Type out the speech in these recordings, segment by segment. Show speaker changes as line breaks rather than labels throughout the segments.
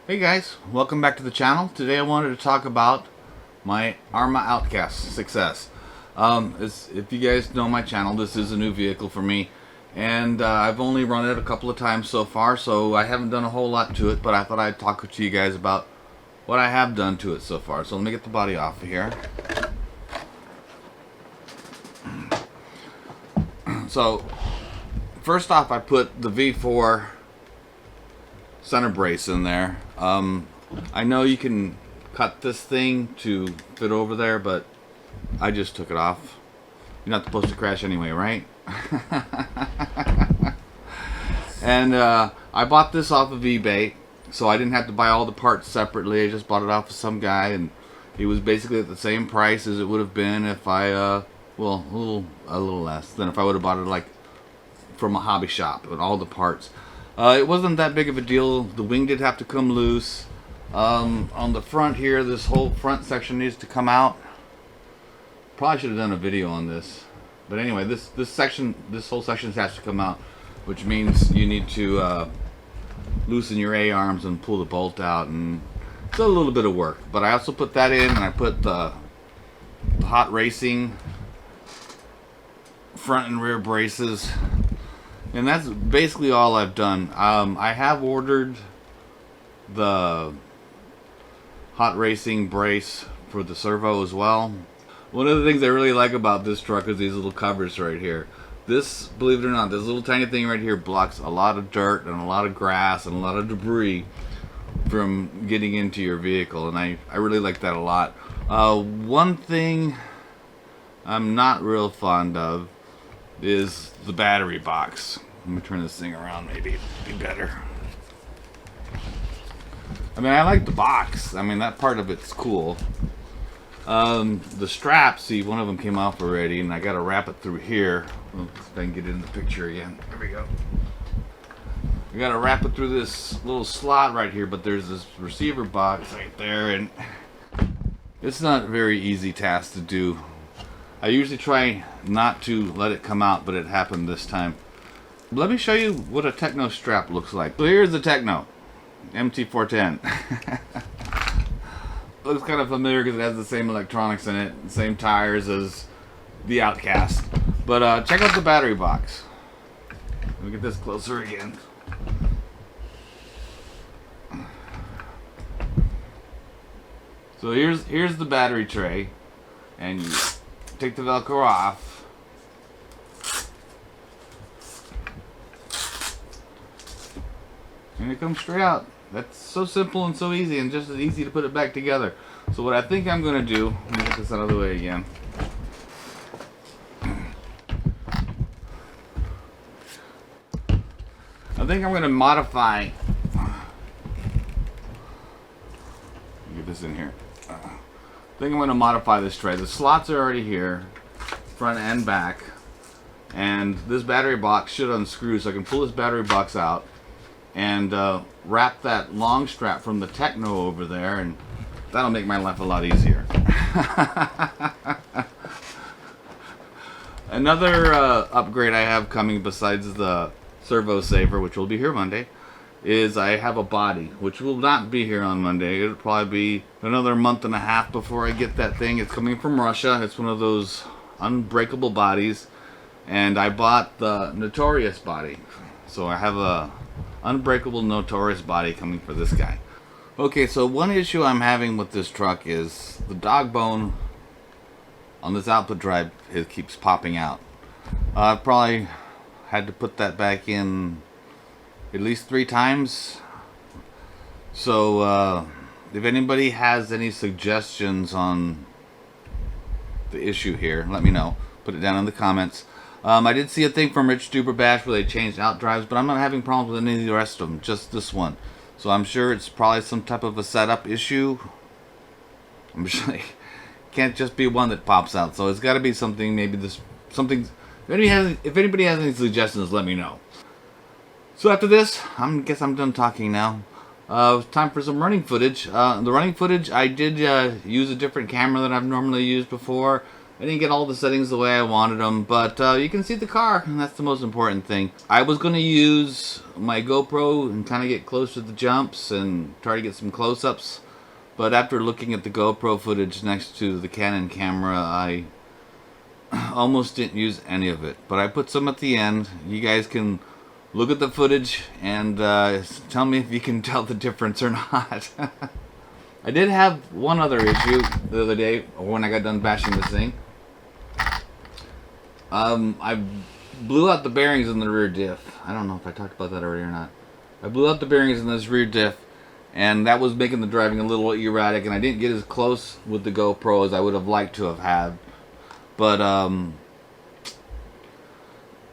Hey guys, welcome back to the channel. Today I wanted to talk about my Arrma Outcast success. If you guys know my channel, this is a new vehicle for me, and I've only run it a couple of times so far, so I haven't done a whole lot to it, but I thought I'd talk to you guys about what I have done to it so far. So let me get the body off of here. So first off, I put the V4 center brace in there. I know you can cut this thing to fit over there, but I just took it off. You're not supposed to crash anyway, right? And I bought this off of eBay, so I didn't have to buy all the parts separately. I just bought it off of some guy, and it was basically at the same price as it would have been if I, well, a little less than if I would have bought it like from a hobby shop with all the parts. It wasn't that big of a deal. The wing did have to come loose. On the front here, this whole front section needs to come out. Probably should have done a video on this, but anyway, this whole section has to come out, which means you need to loosen your A-arms and pull the bolt out, and it's a little bit of work. But I also put that in, and I put the hot racing front and rear braces. And that's basically all I've done. I have ordered the hot racing brace for the servo as well. One of the things I really like about this truck is these little covers right here. This, believe it or not, this little tiny thing right here blocks a lot of dirt and a lot of grass and a lot of debris from getting into your vehicle, and I really like that a lot. One thing I'm not real fond of is the battery box. Let me turn this thing around, maybe it'd be better. I mean, I like the box. I mean, that part of it's cool. The straps, see, one of them came off already, and I gotta wrap it through here. Let's see if I can get it in the picture again. There we go. I gotta wrap it through this little slot right here, but there's this receiver box right there, and it's not a very easy task to do. I usually try not to let it come out, but it happened this time. Let me show you what a Techno strap looks like. So here's the Techno MT410. Looks kind of familiar because it has the same electronics in it, same tires as the Outcast. But check out the battery box. Let me get this closer again. So here's the battery tray, and you take the Velcro off. And it comes straight out. That's so simple and so easy, and just as easy to put it back together. So what I think I'm going to do, let me get this out of the way again. I think I'm going to modify. Get this in here. I think I'm going to modify this tray. The slots are already here, front and back, and this battery box should unscrew, so I can pull this battery box out and wrap that long strap from the Techno over there, and that'll make my life a lot easier. Another upgrade I have coming besides the servo saver, which will be here Monday, is I have a body, which will not be here on Monday. It'll probably be another month and a half before I get that thing. It's coming from Russia. It's one of those unbreakable bodies, and I bought the Notorious body. So I have a unbreakable Notorious body coming for this guy. Okay, so one issue I'm having with this truck is the dog bone on this output drive, it keeps popping out. I've probably had to put that back in at least 3 times. So if anybody has any suggestions on the issue here, let me know. Put it down in the comments. I did see a thing from Rich Duper Bash where they changed out drives, but I'm not having problems with any of the rest of them, just this one. So I'm sure it's probably some type of a setup issue. I'm sure it can't just be one that pops out, so it's got to be something, maybe this, something. If anybody has any suggestions, let me know. So after this, I guess I'm done talking now. It's time for some running footage. The running footage, I did use a different camera than I've normally used before. I didn't get all the settings the way I wanted them, but you can see the car, and that's the most important thing. I was going to use my GoPro and kind of get close to the jumps and try to get some close-ups, but after looking at the GoPro footage next to the Canon camera, I almost didn't use any of it. But I put some at the end. You guys can look at the footage and tell me if you can tell the difference or not. I did have one other issue the other day when I got done bashing this thing. I blew out the bearings in the rear diff. I don't know if I talked about that already or not. I blew out the bearings in this rear diff, and that was making the driving a little erratic, and I didn't get as close with the GoPro as I would have liked to have had. But I'm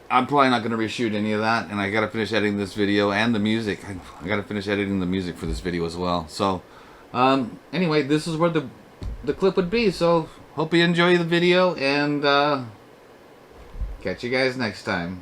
probably not going to reshoot any of that, and I got to finish editing this video and the music. I got to finish editing the music for this video as well. So anyway, this is where the clip would be. So hope you enjoy the video, and catch you guys next time.